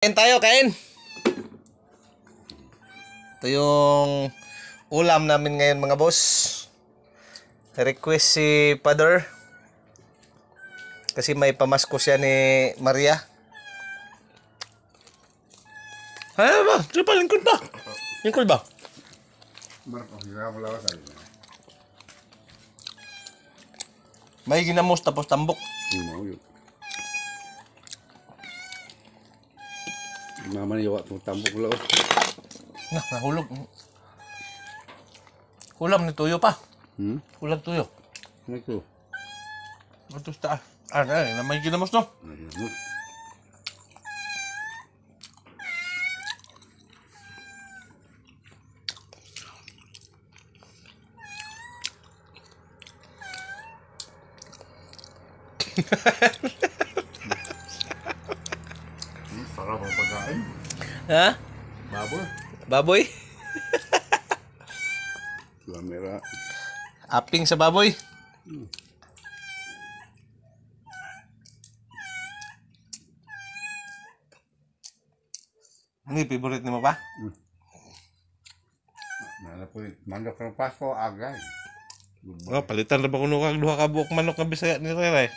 Kain tayo, kain. Ito yung ulam namin ngayon mga boss. Request si Father kasi may pamasko siya ni Maria. Ano ba? Ito pa, lingkod ba? Lingkod ba? May ginamos tapos tambok. Mama niya waktu tambok lo. Nah, nahulog. Kulam ni tuyo pa. Kulam tuyo. Itu. Ito sa taas. Na may ginamos no? Sarap ang pagkain. Ha? Baboy. Baboy? Kamera. Aping sa baboy. Ini favorite ni mo pa? Nalapoy manok ng Pasko agay. Oh, palitan na ba kuno kag duha ka buok manok nga Bisaya ni Rere?